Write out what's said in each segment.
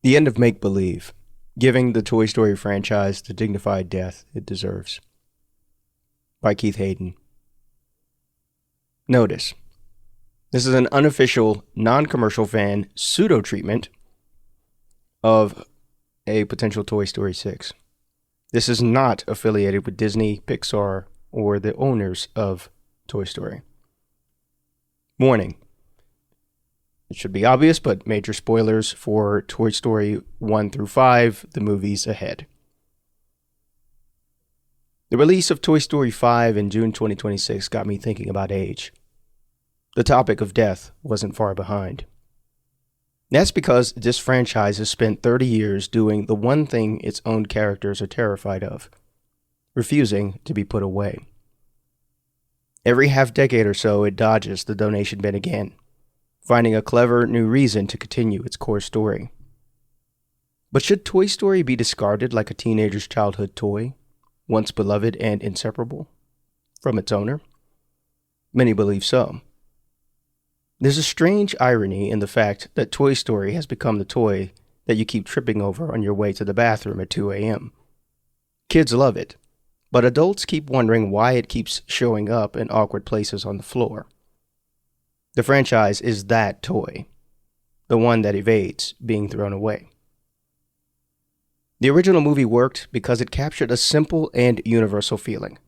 The end of make-believe, giving the Toy Story franchise the dignified death it deserves. By Keith Hayden. Notice, this is an unofficial, non-commercial fan pseudo-treatment of a potential Toy Story 6. This is not affiliated with Disney, Pixar, or the owners of Toy Story. Warning. It should be obvious, but major spoilers for Toy Story 1 through 5, the movies ahead. The release of Toy Story 5 in June 2026 got me thinking about age. The topic of death wasn't far behind. That's because this franchise has spent 30 years doing the one thing its own characters are terrified of, refusing to be put away. Every half-decade or so, it dodges the donation bin again, finding a clever new reason to continue its core story. But should Toy Story be discarded like a teenager's childhood toy, once beloved and inseparable from its owner? Many believe so. There's a strange irony in the fact that Toy Story has become the toy that you keep tripping over on your way to the bathroom at 2 a.m. Kids love it, but adults keep wondering why it keeps showing up in awkward places on the floor. The franchise is that toy, the one that evades being thrown away. The original movie worked because it captured a simple and universal feeling.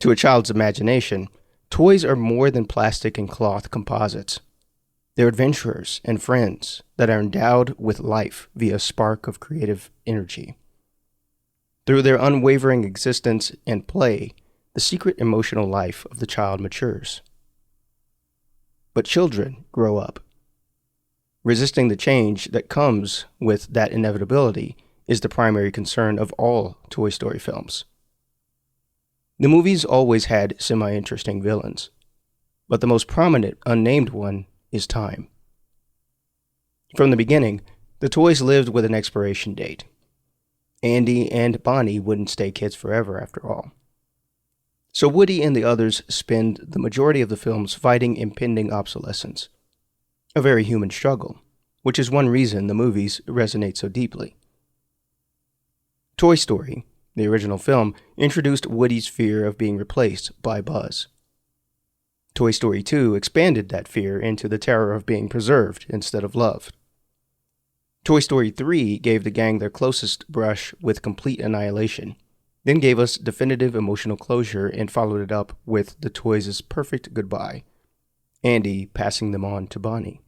To a child's imagination, toys are more than plastic and cloth composites. They're adventurers and friends that are endowed with life via a spark of creative energy. Through their unwavering existence and play, the secret emotional life of the child matures. But children grow up. Resisting the change that comes with that inevitability is the primary concern of all Toy Story films. The movies always had semi-interesting villains, but the most prominent unnamed one is time. From the beginning, the toys lived with an expiration date. Andy and Bonnie wouldn't stay kids forever after all. So Woody and the others spend the majority of the films fighting impending obsolescence. A very human struggle, which is one reason the movies resonate so deeply. Toy Story, the original film, introduced Woody's fear of being replaced by Buzz. Toy Story 2 expanded that fear into the terror of being preserved instead of loved. Toy Story 3 gave the gang their closest brush with complete annihilation, then gave us definitive emotional closure and followed it up with the toys' perfect goodbye, Andy passing them on to Bonnie.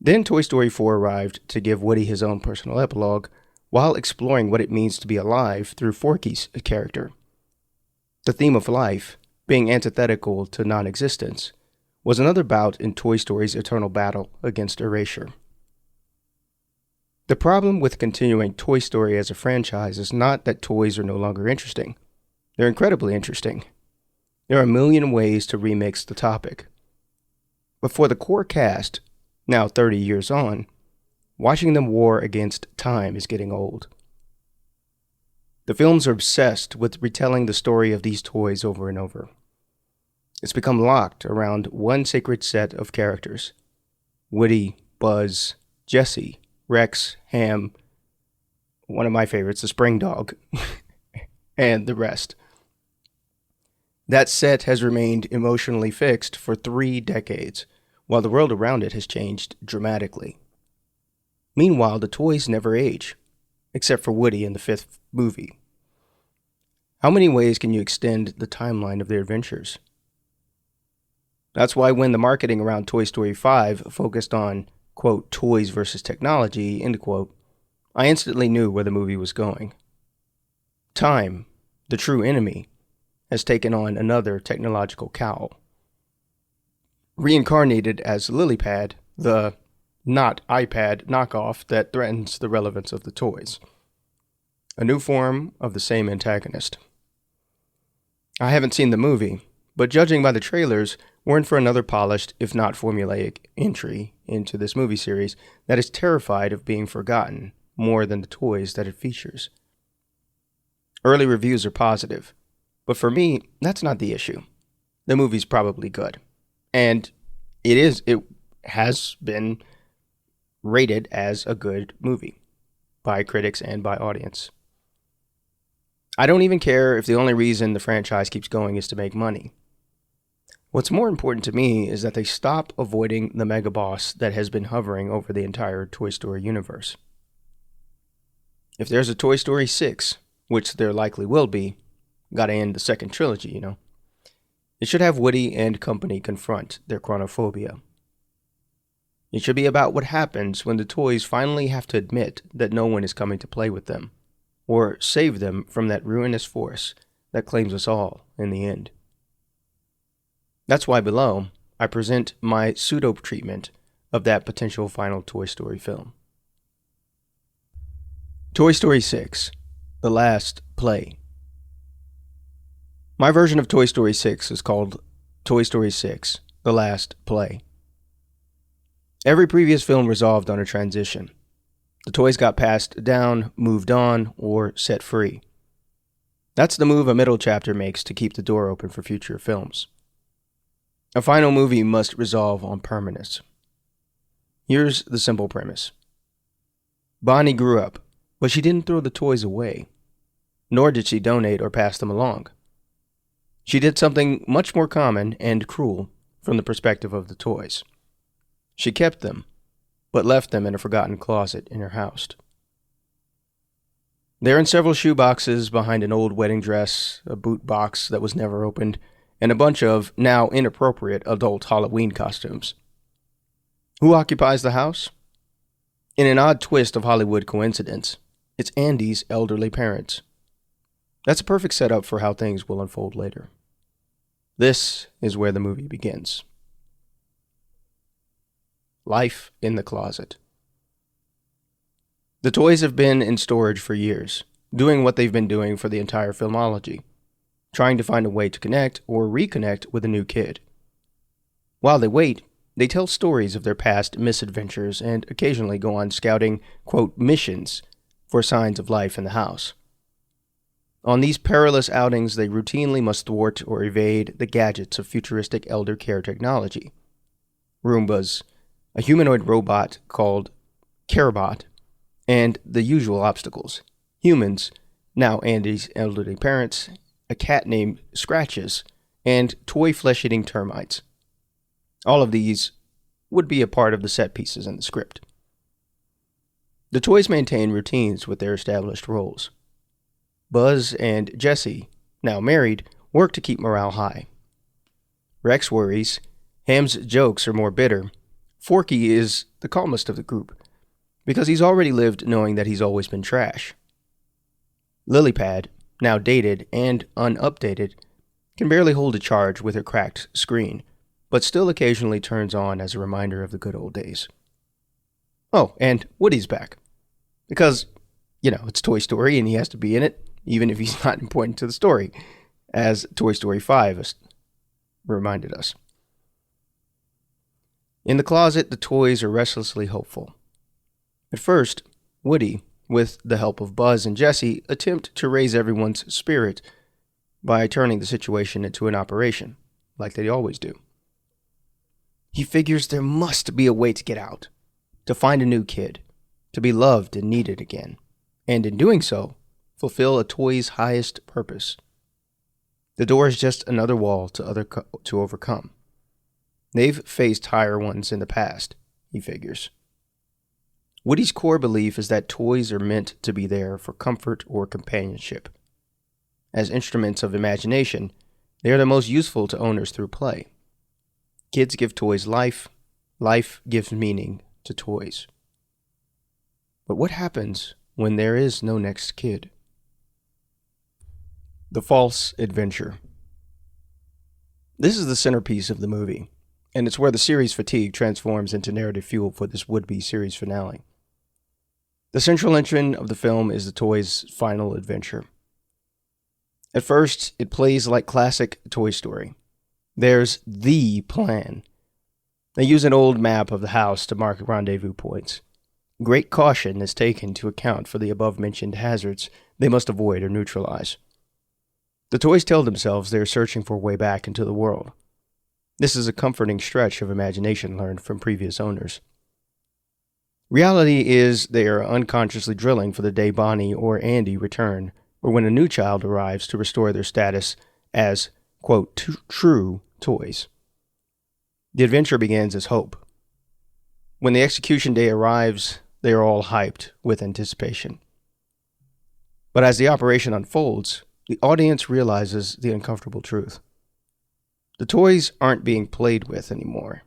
Then Toy Story 4 arrived to give Woody his own personal epilogue, while exploring what it means to be alive through Forky's character. The theme of life, being antithetical to non-existence, was another bout in Toy Story's eternal battle against erasure. The problem with continuing Toy Story as a franchise is not that toys are no longer interesting. They're incredibly interesting. There are a million ways to remix the topic. But for the core cast, now 30 years on, watching them war against time is getting old. The films are obsessed with retelling the story of these toys over and over. It's become locked around one sacred set of characters: Woody, Buzz, Jessie, Rex, Ham, one of my favorites, the Spring Dog, and the rest. That set has remained emotionally fixed for 3 decades, while the world around it has changed dramatically. Meanwhile, the toys never age, except for Woody in the 5th movie. How many ways can you extend the timeline of their adventures? That's why when the marketing around Toy Story 5 focused on, quote, toys versus technology, end quote, I instantly knew where the movie was going. Time, the true enemy, has taken on another technological cowl. Reincarnated as Lilypad, the not iPad knockoff that threatens the relevance of the toys. A new form of the same antagonist. I haven't seen the movie, but judging by the trailers, we're in for another polished, if not formulaic, entry into this movie series that is terrified of being forgotten more than the toys that it features. Early reviews are positive, but for me, that's not the issue. The movie's probably good. And it has been rated as a good movie by critics and by audience. I don't even care if the only reason the franchise keeps going is to make money. What's more important to me is that they stop avoiding the mega boss that has been hovering over the entire Toy Story universe. If there's a Toy Story 6, which there likely will be, gotta end the second trilogy, you know. It should have Woody and company confront their chronophobia. It should be about what happens when the toys finally have to admit that no one is coming to play with them, or save them from that ruinous force that claims us all in the end. That's why below, I present my pseudo-treatment of that potential final Toy Story film. Toy Story 6, The Last Play. My version of Toy Story 6 is called Toy Story 6, The Last Play. Every previous film resolved on a transition. The toys got passed down, moved on, or set free. That's the move a middle chapter makes to keep the door open for future films. A final movie must resolve on permanence. Here's the simple premise. Bonnie grew up, but she didn't throw the toys away, nor did she donate or pass them along. She did something much more common and cruel from the perspective of the toys. She kept them, but left them in a forgotten closet in her house. They're in several shoe boxes behind an old wedding dress, a boot box that was never opened, and a bunch of now inappropriate adult Halloween costumes. Who occupies the house? In an odd twist of Hollywood coincidence, it's Andy's elderly parents. That's a perfect setup for how things will unfold later. This is where the movie begins. Life in the closet. The toys have been in storage for years, doing what they've been doing for the entire filmology, trying to find a way to connect or reconnect with a new kid. While they wait, they tell stories of their past misadventures and occasionally go on scouting, quote, missions for signs of life in the house. On these perilous outings, they routinely must thwart or evade the gadgets of futuristic elder care technology. Roombas, a humanoid robot called Carabot, and the usual obstacles. Humans, now Andy's elderly parents, a cat named Scratches, and toy flesh-eating termites. All of these would be a part of the set pieces in the script. The toys maintain routines with their established roles. Buzz and Jessie, now married, work to keep morale high. Rex worries, Ham's jokes are more bitter. Forky is the calmest of the group, because he's already lived knowing that he's always been trash. Lilypad, now dated and unupdated, can barely hold a charge with her cracked screen, but still occasionally turns on as a reminder of the good old days. Oh, and Woody's back. Because, it's Toy Story and he has to be in it, even if he's not important to the story, as Toy Story 5 reminded us. In the closet, the toys are restlessly hopeful. At first, Woody, with the help of Buzz and Jessie, attempt to raise everyone's spirit by turning the situation into an operation, like they always do. He figures there must be a way to get out, to find a new kid, to be loved and needed again, and in doing so, fulfill a toy's highest purpose. The door is just another wall to overcome. They've faced higher ones in the past, he figures. Woody's core belief is that toys are meant to be there for comfort or companionship. As instruments of imagination, they are the most useful to owners through play. Kids give toys life. Life gives meaning to toys. But what happens when there is no next kid? The false adventure. This is the centerpiece of the movie, and it's where the series fatigue transforms into narrative fuel for this would-be series finale. The central engine of the film is the toys' final adventure. At first, it plays like classic Toy Story. There's the plan. They use an old map of the house to mark rendezvous points. Great caution is taken to account for the above-mentioned hazards they must avoid or neutralize. The toys tell themselves they are searching for a way back into the world. This is a comforting stretch of imagination learned from previous owners. Reality is they are unconsciously drilling for the day Bonnie or Andy return, or when a new child arrives to restore their status as, quote, true toys. The adventure begins as hope. When the execution day arrives, they are all hyped with anticipation. But as the operation unfolds, the audience realizes the uncomfortable truth. The toys aren't being played with anymore.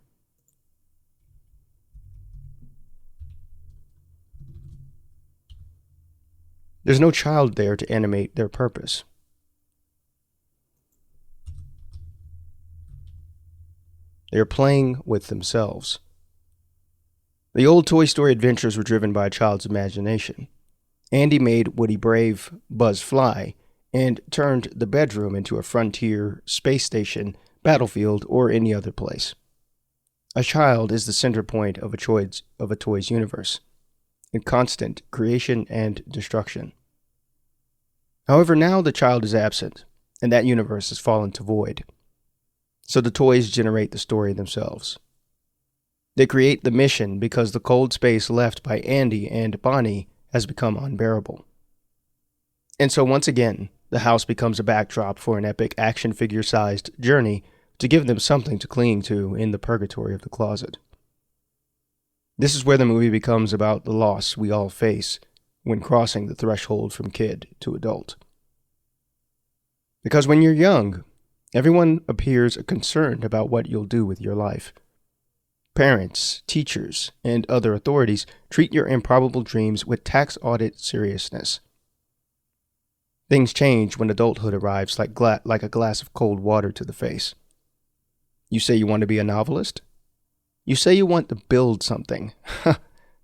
There's no child there to animate their purpose. They are playing with themselves. The old Toy Story adventures were driven by a child's imagination. Andy made Woody brave Buzz fly and turned the bedroom into a frontier, space station, battlefield, or any other place. A child is the center point of a toy's universe, in constant creation and destruction. However, now the child is absent, and that universe has fallen to void. So the toys generate the story themselves. They create the mission because the cold space left by Andy and Bonnie has become unbearable. And so once again, the house becomes a backdrop for an epic action figure-sized journey to give them something to cling to in the purgatory of the closet. This is where the movie becomes about the loss we all face when crossing the threshold from kid to adult. Because when you're young, everyone appears concerned about what you'll do with your life. Parents, teachers, and other authorities treat your improbable dreams with tax audit seriousness. Things change when adulthood arrives like a glass of cold water to the face. You say you want to be a novelist? You say you want to build something.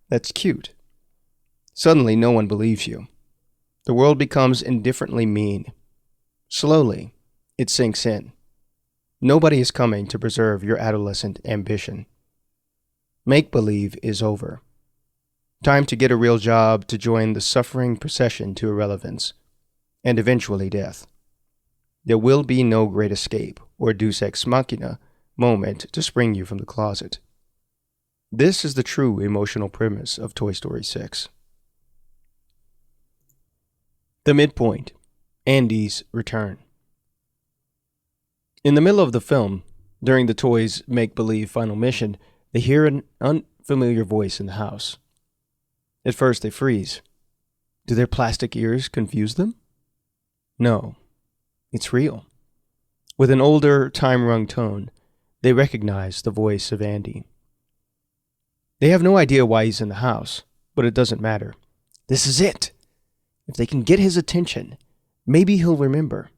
That's cute. Suddenly, no one believes you. The world becomes indifferently mean. Slowly, it sinks in. Nobody is coming to preserve your adolescent ambition. Make-believe is over. Time to get a real job, to join the suffering procession to irrelevance, and eventually death. There will be no great escape or deus ex machina moment to spring you from the closet. This is the true emotional premise of Toy Story 6. The midpoint, Andy's return. In the middle of the film, during the toys' make-believe final mission, they hear an unfamiliar voice in the house. At first, they freeze. Do their plastic ears confuse them? No, it's real. With an older, time-wrung tone, they recognize the voice of Andy. They have no idea why he's in the house, but it doesn't matter. This is it. If they can get his attention, maybe he'll remember.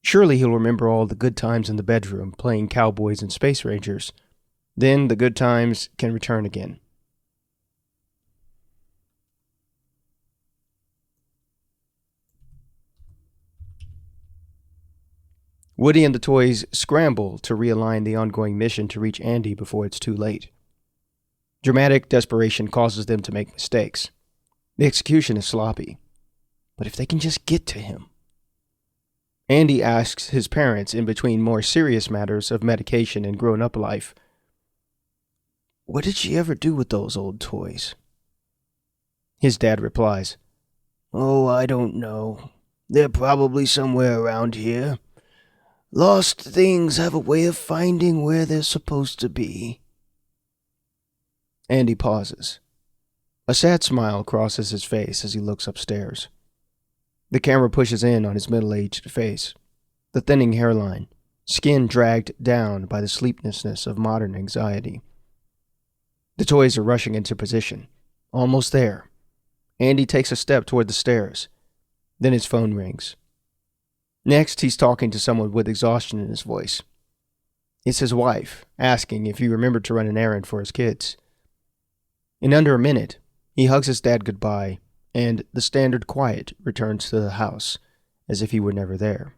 Surely he'll remember all the good times in the bedroom playing cowboys and space rangers. Then the good times can return again. Woody and the toys scramble to realign the ongoing mission to reach Andy before it's too late. Dramatic desperation causes them to make mistakes. The execution is sloppy. But if they can just get to him. Andy asks his parents in between more serious matters of medication and grown-up life, "What did she ever do with those old toys?" His dad replies, "Oh, I don't know. They're probably somewhere around here. Lost things have a way of finding where they're supposed to be." Andy pauses. A sad smile crosses his face as he looks upstairs. The camera pushes in on his middle-aged face, the thinning hairline, skin dragged down by the sleeplessness of modern anxiety. The toys are rushing into position. Almost there. Andy takes a step toward the stairs. Then his phone rings. Next, he's talking to someone with exhaustion in his voice. It's his wife, asking if he remembered to run an errand for his kids. In under a minute, he hugs his dad goodbye, and the standard quiet returns to the house, as if he were never there.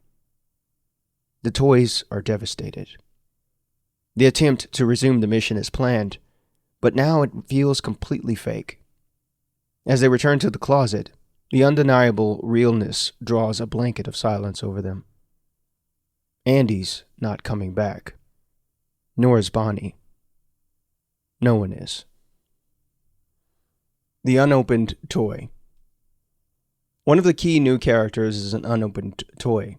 The toys are devastated. The attempt to resume the mission is planned, but now it feels completely fake. As they return to the closet, the undeniable realness draws a blanket of silence over them. Andy's not coming back. Nor is Bonnie. No one is. The unopened toy. One of the key new characters is an unopened toy.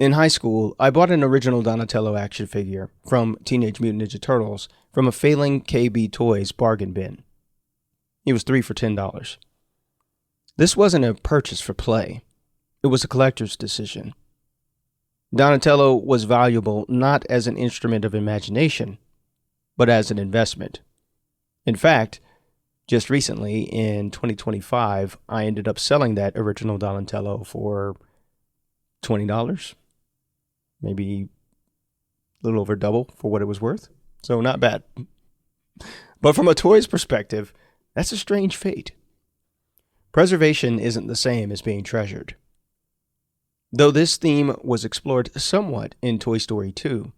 In high school, I bought an original Donatello action figure from Teenage Mutant Ninja Turtles from a failing KB Toys bargain bin. It was 3 for $10. This wasn't a purchase for play. It was a collector's decision. Donatello was valuable not as an instrument of imagination, but as an investment. In fact, just recently, in 2025, I ended up selling that original Donatello for $20. Maybe a little over double for what it was worth. So not bad. But from a toy's perspective, that's a strange fate. Preservation isn't the same as being treasured. Though this theme was explored somewhat in Toy Story 2,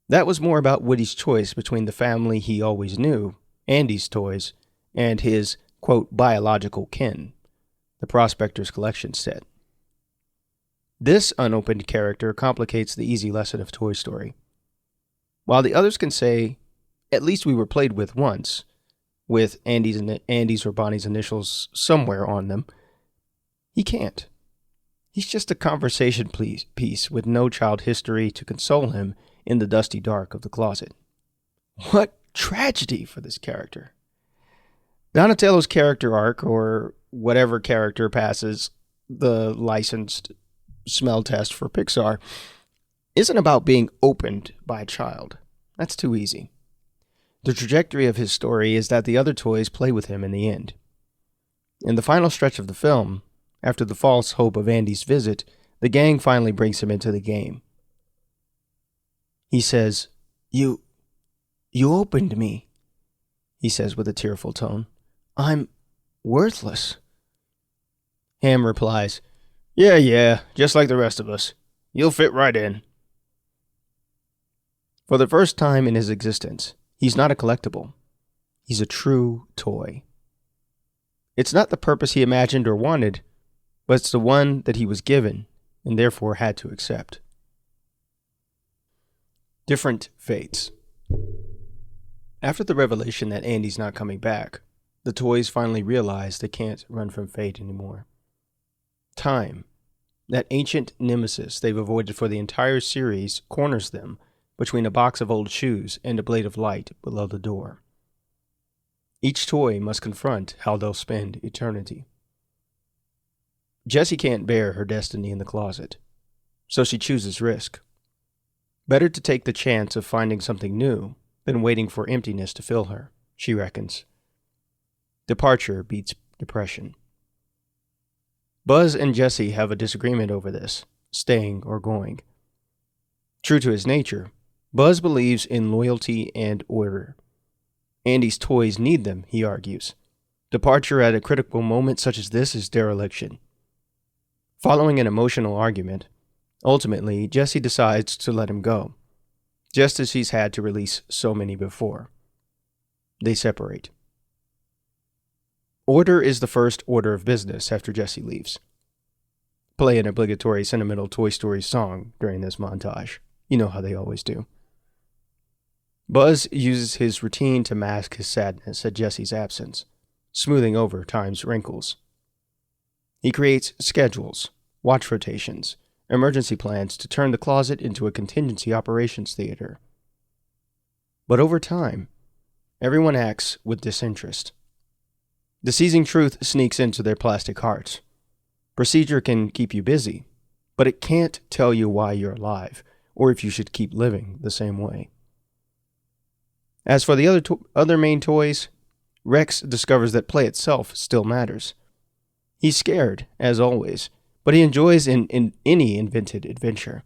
that was more about Woody's choice between the family he always knew, Andy's toys, and his, quote, biological kin, the Prospector's Collection set. This unopened character complicates the easy lesson of Toy Story. While the others can say, at least we were played with once, with Andy's or Bonnie's initials somewhere on them, he can't. He's just a conversation piece with no child history to console him in the dusty dark of the closet. What tragedy for this character. Donatello's character arc, or whatever character passes the licensed smell test for Pixar, isn't about being opened by a child. That's too easy. The trajectory of his story is that the other toys play with him in the end. In the final stretch of the film, after the false hope of Andy's visit, the gang finally brings him into the game. He says, You opened me, he says with a tearful tone. I'm worthless. Ham replies, Yeah, just like the rest of us. You'll fit right in. For the first time in his existence, he's not a collectible. He's a true toy. It's not the purpose he imagined or wanted, but it's the one that he was given and therefore had to accept. Different fates. After the revelation that Andy's not coming back, the toys finally realize they can't run from fate anymore. Time, that ancient nemesis they've avoided for the entire series, corners them between a box of old shoes and a blade of light below the door. Each toy must confront how they'll spend eternity. Jessie can't bear her destiny in the closet, so she chooses risk. Better to take the chance of finding something new than waiting for emptiness to fill her, she reckons. Departure beats depression. Buzz and Jessie have a disagreement over this, staying or going. True to his nature, Buzz believes in loyalty and order. Andy's toys need them, he argues. Departure at a critical moment such as this is dereliction. Following an emotional argument, ultimately, Jessie decides to let him go, just as he's had to release so many before. They separate. Order is the first order of business after Jessie leaves. Play an obligatory sentimental Toy Story song during this montage. You know how they always do. Buzz uses his routine to mask his sadness at Jessie's absence, smoothing over time's wrinkles. He creates schedules, watch rotations, emergency plans to turn the closet into a contingency operations theater. But over time, everyone acts with disinterest. The seizing truth sneaks into their plastic hearts. Procedure can keep you busy, but it can't tell you why you're alive, or if you should keep living the same way. As for the other main toys, Rex discovers that play itself still matters. He's scared, as always, but he enjoys in any invented adventure.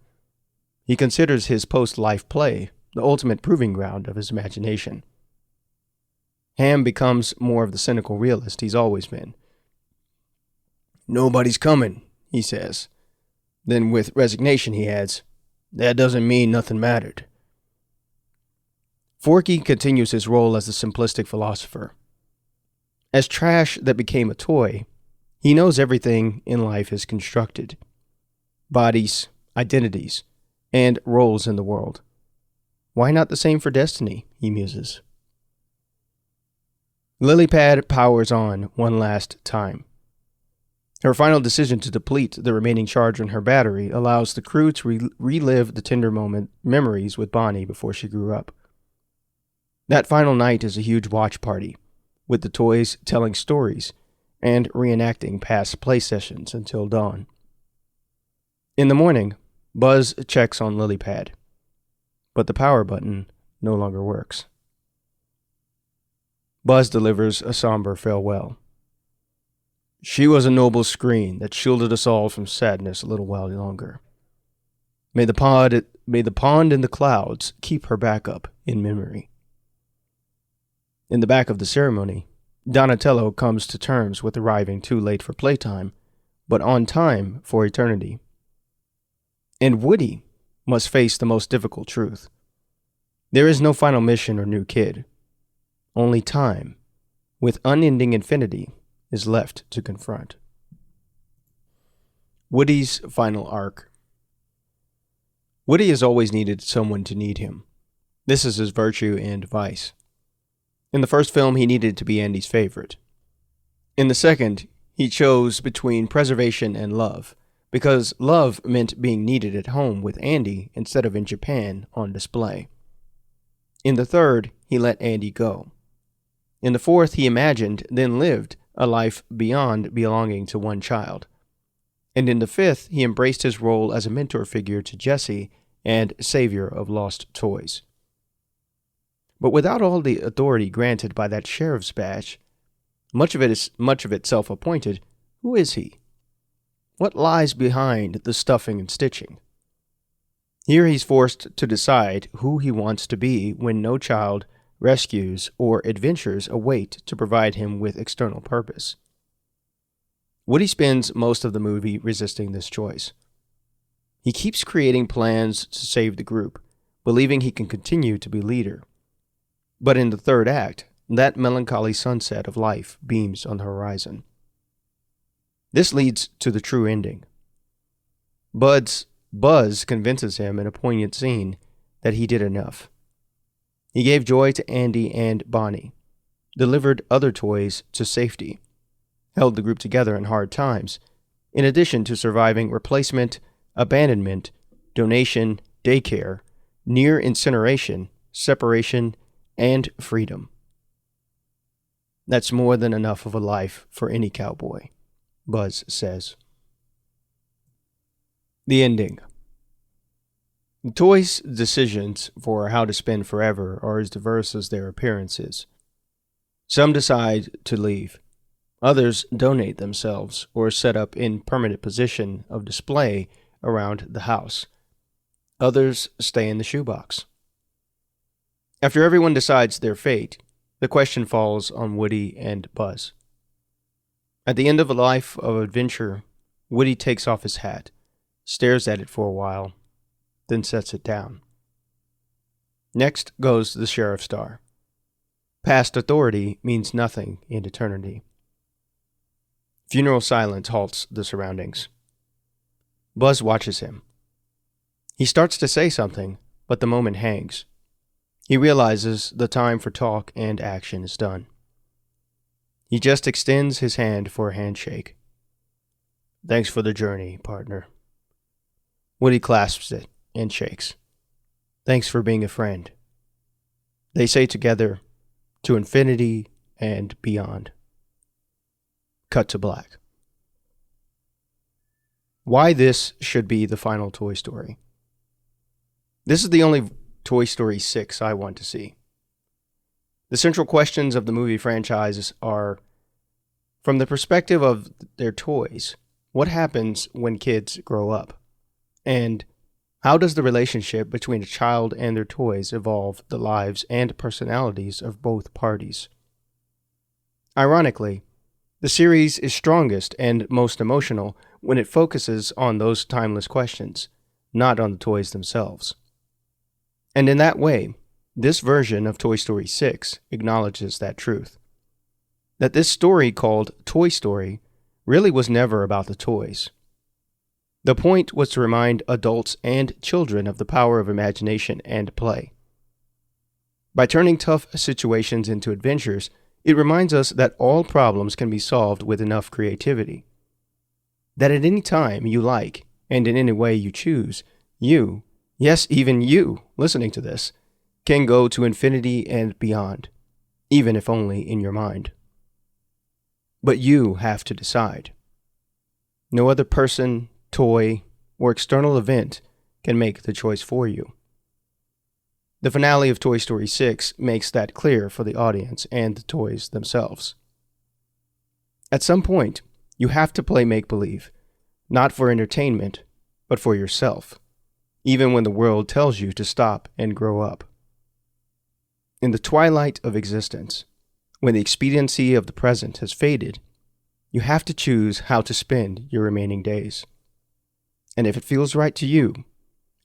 He considers his post-life play the ultimate proving ground of his imagination. Ham becomes more of the cynical realist he's always been. Nobody's coming, he says. Then with resignation he adds, that doesn't mean nothing mattered. Forky continues his role as the simplistic philosopher. As trash that became a toy, he knows everything in life is constructed. Bodies, identities, and roles in the world. Why not the same for destiny, he muses. Lily Pad powers on one last time. Her final decision to deplete the remaining charge on her battery allows the crew to relive the tender memories with Bonnie before she grew up. That final night is a huge watch party, with the toys telling stories and reenacting past play sessions until dawn. In the morning, Buzz checks on Lily Pad, but the power button no longer works. Buzz delivers a somber farewell. She was a noble screen that shielded us all from sadness a little while longer. May the pond in the clouds keep her back up in memory. In the back of the ceremony, Donatello comes to terms with arriving too late for playtime, but on time for eternity. And Woody must face the most difficult truth. There is no final mission or new kid. Only time, with unending infinity, is left to confront. Woody's final arc. Woody has always needed someone to need him. This is his virtue and vice. In the first film, he needed to be Andy's favorite. In the second, he chose between preservation and love, because love meant being needed at home with Andy instead of in Japan on display. In the third, he let Andy go. In the fourth, he imagined, then lived, a life beyond belonging to one child. And in the fifth, he embraced his role as a mentor figure to Jessie and savior of lost toys. But without all the authority granted by that sheriff's badge, much of it self-appointed, who is he? What lies behind the stuffing and stitching? Here he's forced to decide who he wants to be when no child, rescues, or adventures await to provide him with external purpose. Woody spends most of the movie resisting this choice. He keeps creating plans to save the group, believing he can continue to be leader. But in the third act, that melancholy sunset of life beams on the horizon. This leads to the true ending. Buzz convinces him in a poignant scene that he did enough. He gave joy to Andy and Bonnie, delivered other toys to safety, held the group together in hard times, in addition to surviving replacement, abandonment, donation, daycare, near incineration, separation, and freedom. That's more than enough of a life for any cowboy, Buzz says. The ending. The toys' decisions for how to spend forever are as diverse as their appearances. Some decide to leave. Others donate themselves or set up in permanent position of display around the house. Others stay in the shoebox. After everyone decides their fate, the question falls on Woody and Buzz. At the end of a life of adventure, Woody takes off his hat, stares at it for a while, then sets it down. Next goes the sheriff's star. Past authority means nothing in eternity. Funeral silence halts the surroundings. Buzz watches him. He starts to say something, but the moment hangs. He realizes the time for talk and action is done. He just extends his hand for a handshake. Thanks for the journey, partner. Woody clasps it and shakes. Thanks for being a friend. They say together, to infinity and beyond. Cut to black. Why this should be the final Toy Story. This is the only Toy Story 6 I want to see. The central questions of the movie franchises are, from the perspective of their toys, what happens when kids grow up? And how does the relationship between a child and their toys evolve the lives and personalities of both parties? Ironically, the series is strongest and most emotional when it focuses on those timeless questions, not on the toys themselves. And in that way, this version of Toy Story 6 acknowledges that truth. That this story called Toy Story really was never about the toys. The point was to remind adults and children of the power of imagination and play. By turning tough situations into adventures, It reminds us that all problems can be solved with enough creativity. That at any time you like, and in any way you choose, you, yes, even you, listening to this, can go to infinity and beyond, even if only in your mind. But you have to decide. No other person, toy, or external event can make the choice for you. The finale of Toy Story 6 makes that clear for the audience and the toys themselves. At some point, you have to play make-believe, not for entertainment, but for yourself, even when the world tells you to stop and grow up. In the twilight of existence, when the expediency of the present has faded, you have to choose how to spend your remaining days. And if it feels right to you,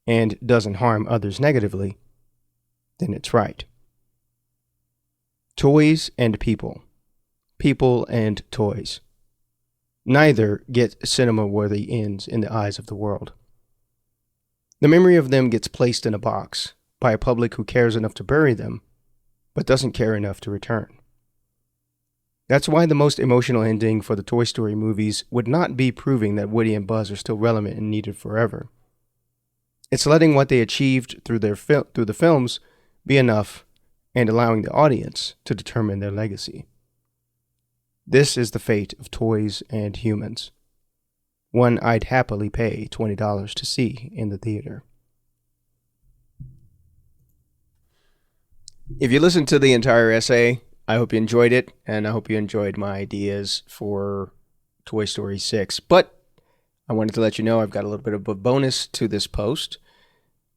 and doesn't harm others negatively, then it's right. Toys and people. People and toys. Neither get cinema-worthy ends in the eyes of the world. The memory of them gets placed in a box by a public who cares enough to bury them, but doesn't care enough to return. That's why the most emotional ending for the Toy Story movies would not be proving that Woody and Buzz are still relevant and needed forever. It's letting what they achieved through the films be enough and allowing the audience to determine their legacy. This is the fate of toys and humans. One I'd happily pay $20 to see in the theater. If you listened to the entire essay, I hope you enjoyed it, and I hope you enjoyed my ideas for Toy Story 6. But I wanted to let you know I've got a little bit of a bonus to this post,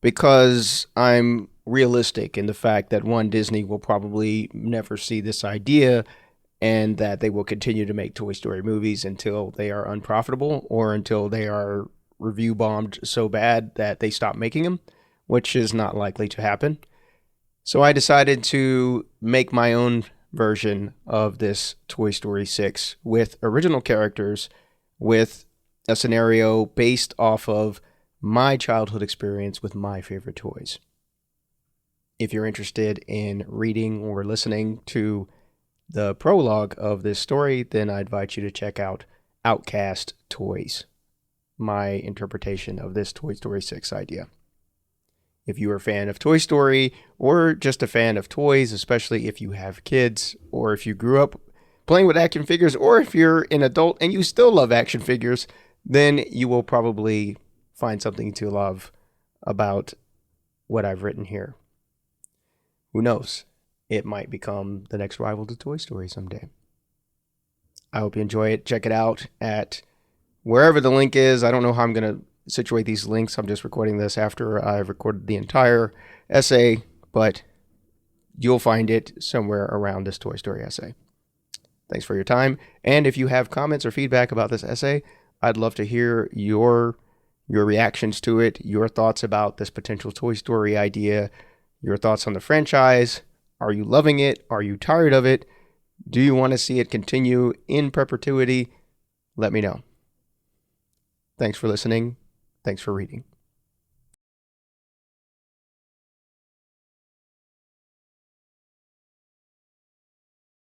because I'm realistic in the fact that, one, Disney will probably never see this idea, and that they will continue to make Toy Story movies until they are unprofitable or until they are review bombed so bad that they stop making them, which is not likely to happen. So I decided to make my own version of this Toy Story 6 with original characters, with a scenario based off of my childhood experience with my favorite toys. If you're interested in reading or listening to the prologue of this story, then I invite you to check out Outcast Toys, my interpretation of this Toy Story 6 idea. If you are a fan of Toy Story, or just a fan of toys, especially if you have kids, or if you grew up playing with action figures, or if you're an adult and you still love action figures, then you will probably find something to love about what I've written here. Who knows? It might become the next rival to Toy Story someday. I hope you enjoy it. Check it out at wherever the link is. I don't know how I'm going to situate these links. I'm just recording this after I've recorded the entire essay, but you'll find it somewhere around this Toy Story essay. Thanks for your time. And if you have comments or feedback about this essay, I'd love to hear your reactions to it, your thoughts about this potential Toy Story idea, your thoughts on the franchise. Are you loving it? Are you tired of it? Do you want to see it continue in perpetuity? Let me know. Thanks for listening. Thanks for reading.